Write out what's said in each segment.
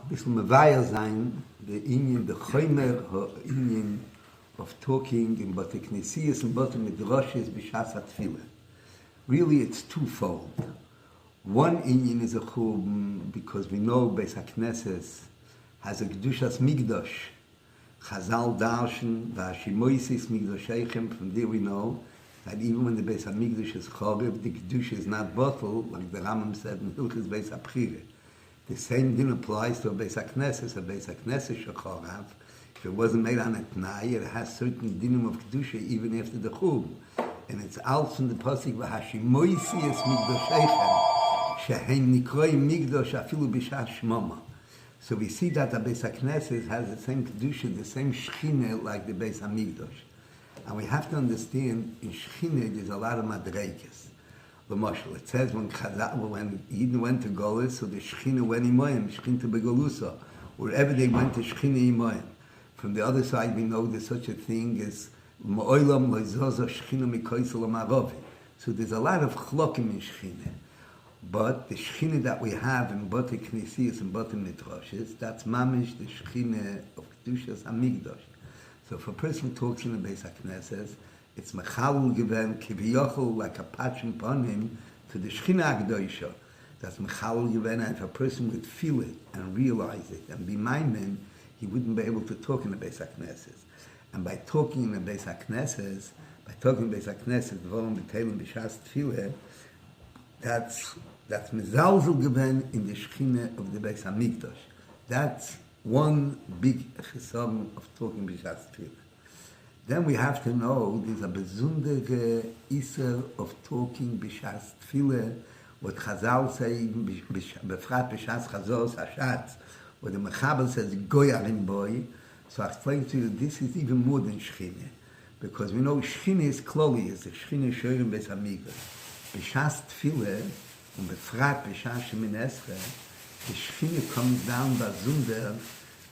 bisschen mevaya sein, the Indian, the Chomer, Indian of talking in Bate Knesias and Bate Midrashes b'shas Tefilla. Really, it's twofold. One Indian is a chum because we know Beis HaKnesses has a Kedushas Migdosh. Chazal Darshan, V'ashimoisis Migdosheichem, from there we know that even when the Beis HaMikdash is Chorev, the Kedusha is not bottled, like the Rambam said in Hilchos Beis HaBchira. The same din applies to a Beis HaKnesses. A Beis HaKnesses shechorav, if it wasn't made on a Tnai, it has certain dinim of Kedusha even after the Chum. And it's out from the Pasuk, V'hashimoisias Migdosheichem, shehem nikroi Migdosh afilu b'shas shmama. So we see that the Beis HaKnesses has the same Kedusha, the same Shechina like the Beis HaMikdash. And we have to understand, in Shechina there's a lot of madreikas. It says when Yidden went to Golis, so the Shechina went Imoyim, Shechina Begalusa. Wherever they went to Shechina Imoyim. From the other side, we know there's such a thing as Ma'olam Loizoza Shechina Mikoisel Amarovi. So there's a lot of chlokim in Shechina. But the Shechina that we have in Bate Knesias and Bate Midrashes, that's mamish the Shechina of Kedushas Hamikdash. So if a person talks in the Beis HaKnesses, it's mechalul given kiviyochel like a patching upon him to the Shechina Agdoisha. That's mechalul given, and if a person would feel it and realize it and be minded, he wouldn't be able to talk in the Beis HaKnesses. And by talking in the Beis HaKnesses, the Volum B'Teilim B'Shas Tefillah, that's mezalzel given in the Shechina of the Beis HaMikdash. That's one big chesed of talking B'Shas Tefillah. Then we have to know there's a besondere iser of talking B'Shas Tefillah, what Chazal say, befrat B'Shas Chazos Hashatz, what the Mechaber says, Goyarim boy. So I explain to you, this is even more than Shechina, because we know Shechina is kloli, is the Shechina Shoyim Beis HaMikdash. B'Shas Tefillah, and befrat B'Shas Shemin Esrei, the Shechina comes down by Zunder.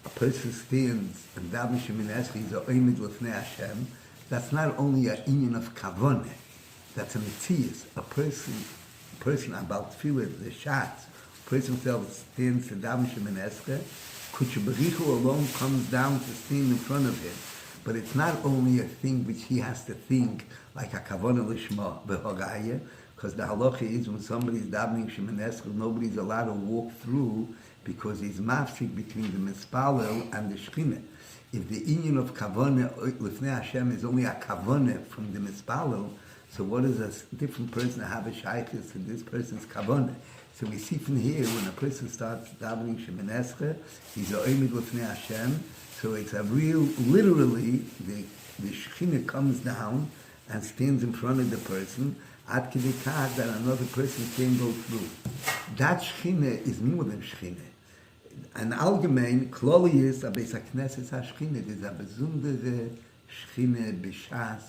A person stands and Davening Shemin Esrei is a oimid lefnei Hashem. That's not only an union of kavoneh, that's a mitzias. A person about tefillah, the shatz, a person himself stands to Davening Shemin Esrei. Kudsha Berichu alone comes down to stand in front of him. But it's not only a thing which he has to think like a kavoneh lishma b'horaya, because the halacha is when somebody is Davening Shemin Esrei, nobody's allowed to walk through because he's mafsik between the mispalel and the Shechina. If the union of kavanah lefnei Hashem is only a kavanah from the mispalel, so what is a different person have a shaykhis to this person's kavanah? So we see from here when a person starts davening Shemin Esrei, he's a oimid lefnei Hashem. So it's a real, literally, the Shechina comes down and stands in front of the person, ad kidei kach that another person can go through. That Shechina is more than Shechina. And allgemein, kloli is a Beis HaKnesses ha-Shechina. There's a besondere Shechina b'shas,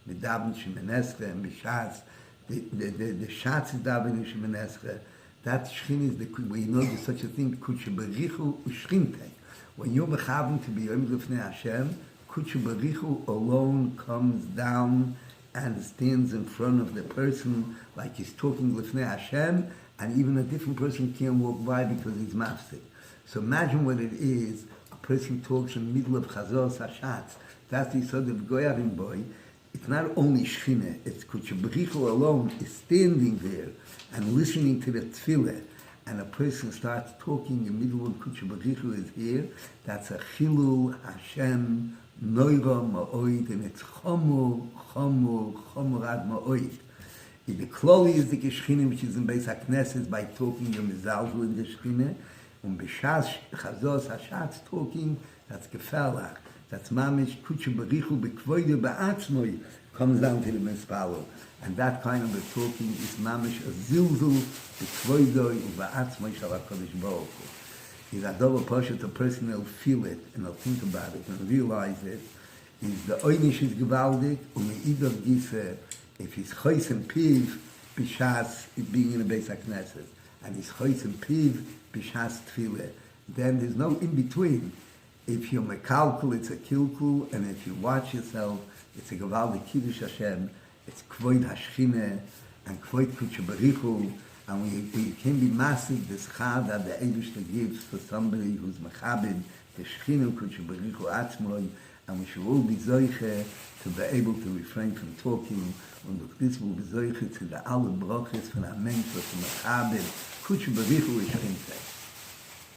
mit Davening Shemin Esrei, and b'shas, the shatz is Davening Shemin Esrei. That Shechina is the, we know there's such a thing, kudsha berichu u'shchintei. When you're mechaven to be oimid lefnei Hashem, kudsha berichu alone comes down and stands in front of the person like he's talking lefnei Hashem, and even a different person can't walk by because he's mafsik. So imagine what it is, a person talks in the middle of Chazos Hashatz. That's the sort of Goyarim boy. It's not only Shechina, it's Kudsha Berichu alone is standing there and listening to the Tefillah, and a person starts talking in the middle of Kudsha Berichu is here. That's a Chilul Hashem Noira Ma'oid, and it's Chomor Ad Ma'oid. If the Kloli is the Shechina, which is in Beis HaKnesses, by talking your Mizalzu in the Shechina, and b'shas chazos hashatz talking, that's gefährlich. That's mamish kudsha berichu b'kvoide ba'atzmoi comes down to the mispalo, and that kind of a talking is mamish a zilzul b'kvoide ba'atzmoi shal HaKadosh Baruch Hu. Is a double poshet, a person will feel it and will think about it and realize it. Is the oynish is gewaldig, either gise if he's chois and piv b'shas being in a Beis HaKnesses, and he's chois and piv b'shas tefillah, then there's no in between. If you're mekalkul, it's a kilkul, and if you watch yourself, it's a gevaldik kiddush Hashem. It's kvoid hashchine and kvoid kudsha berichu, And we can be massive, this chad that the Eibishter gives for somebody who's mechabed, the Shechinu Kudshu Berichu Atzmoi, and we should all be zoiche to be able to refrain from talking, and durch this will be zoiche to the alle Broches von einem Mensch, was mechabed, Kudshu Berichu Ishchinte.